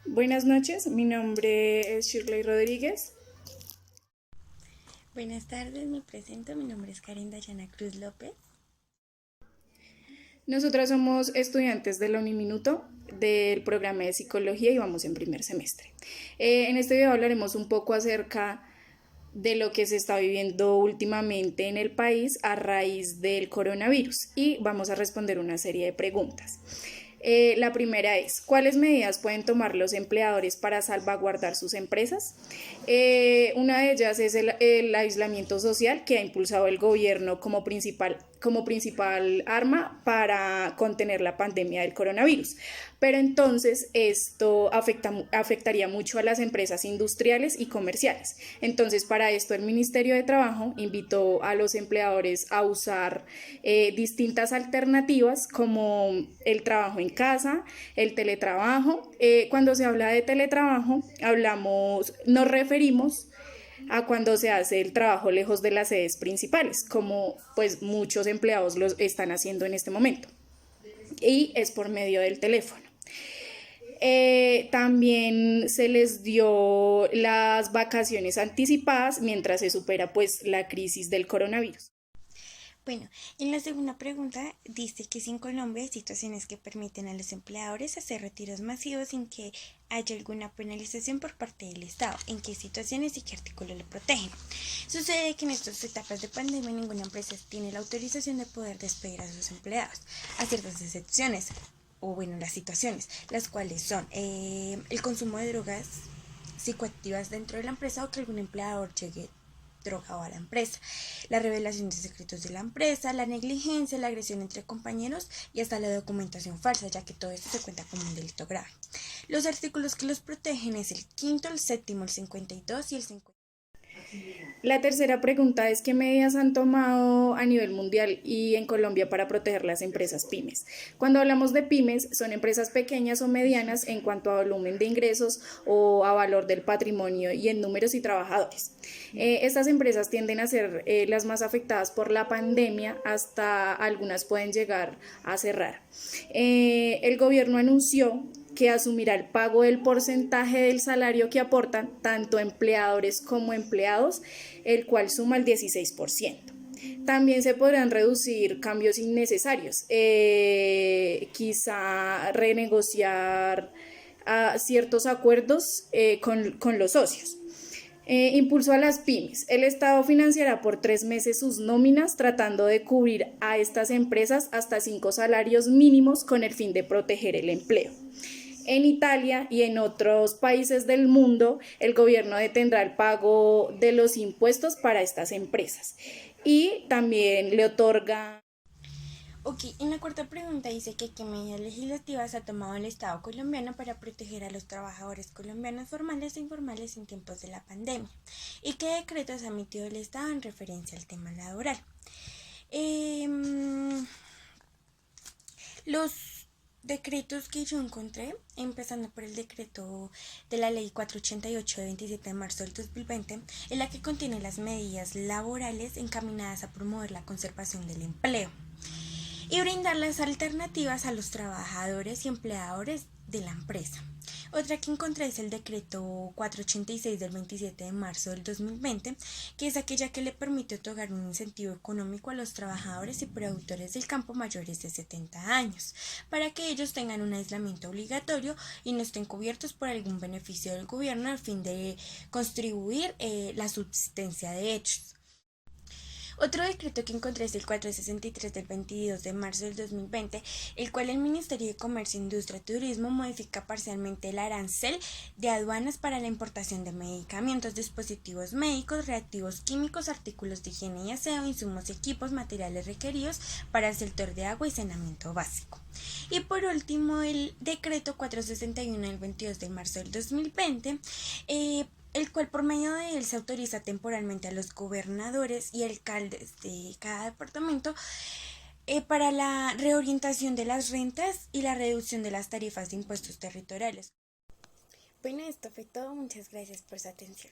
Buenas noches, mi nombre es Shirley Rodríguez. Buenas tardes, me presento, mi nombre es Karen Dayana Cruz López. Nosotras somos estudiantes de la Uniminuto del programa de psicología y vamos en primer semestre. En este video hablaremos un poco acerca de lo que se está viviendo últimamente en el país a raíz del coronavirus y vamos a responder una serie de preguntas. La primera es, ¿cuáles medidas pueden tomar los empleadores para salvaguardar sus empresas? Una de ellas es el aislamiento social que ha impulsado el gobierno como principal arma para contener la pandemia del coronavirus. Pero entonces esto afectaría mucho a las empresas industriales y comerciales. Entonces para esto el Ministerio de Trabajo invitó a los empleadores a usar distintas alternativas como el trabajo en casa, el teletrabajo. Cuando se habla de teletrabajo, nos referimos a cuando se hace el trabajo lejos de las sedes principales, como pues muchos empleados lo están haciendo en este momento. Y es por medio del teléfono. También se les dio las vacaciones anticipadas mientras se supera pues la crisis del coronavirus. Bueno, en la segunda pregunta dice que si en Colombia hay situaciones que permiten a los empleadores hacer retiros masivos sin que haya alguna penalización por parte del Estado, en qué situaciones y qué artículos lo protegen. Sucede que en estas etapas de pandemia ninguna empresa tiene la autorización de poder despedir a sus empleados, a ciertas excepciones, o bueno, las situaciones, las cuales son el consumo de drogas psicoactivas dentro de la empresa o que algún empleador llegue drogado a la empresa, la revelación de secretos de la empresa, la negligencia, la agresión entre compañeros y hasta la documentación falsa, ya que todo esto se cuenta como un delito grave. Los artículos que los protegen es el quinto, el séptimo, el 52 y el 50. La tercera pregunta es qué medidas han tomado a nivel mundial y en Colombia para proteger las empresas pymes. Cuando hablamos de pymes, son empresas pequeñas o medianas en cuanto a volumen de ingresos o a valor del patrimonio y en números y trabajadores. Estas empresas tienden a ser las más afectadas por la pandemia, hasta algunas pueden llegar a cerrar. El gobierno anunció que asumirá el pago del porcentaje del salario que aportan tanto empleadores como empleados, el cual suma el 16%. También se podrán reducir cambios innecesarios, quizá renegociar ciertos acuerdos con los socios. Impulso a las pymes. El Estado financiará por 3 meses sus nóminas, tratando de cubrir a estas empresas hasta 5 salarios mínimos con el fin de proteger el empleo. En Italia y en otros países del mundo, el gobierno detendrá el pago de los impuestos para estas empresas y también le otorga. Ok, en la cuarta pregunta dice que qué medidas legislativas ha tomado el Estado colombiano para proteger a los trabajadores colombianos formales e informales en tiempos de la pandemia y qué decretos ha emitido el Estado en referencia al tema laboral. Los decretos que yo encontré, empezando por el decreto de la ley 488 de 27 de marzo del 2020, en la que contiene las medidas laborales encaminadas a promover la conservación del empleo y brindar las alternativas a los trabajadores y empleadores de la empresa. Otra que encontré es el decreto 486 del 27 de marzo del 2020, que es aquella que le permite otorgar un incentivo económico a los trabajadores y productores del campo mayores de 70 años, para que ellos tengan un aislamiento obligatorio y no estén cubiertos por algún beneficio del gobierno al fin de contribuir la subsistencia de hechos. Otro decreto que encontré es el 463 del 22 de marzo del 2020, el cual el Ministerio de Comercio, Industria y Turismo modifica parcialmente el arancel de aduanas para la importación de medicamentos, dispositivos médicos, reactivos químicos, artículos de higiene y aseo, insumos y equipos, materiales requeridos para el sector de agua y saneamiento básico. Y por último, el decreto 461 del 22 de marzo del 2020, el cual por medio de él se autoriza temporalmente a los gobernadores y alcaldes de cada departamento para la reorientación de las rentas y la reducción de las tarifas de impuestos territoriales. Bueno, esto fue todo. Muchas gracias por su atención.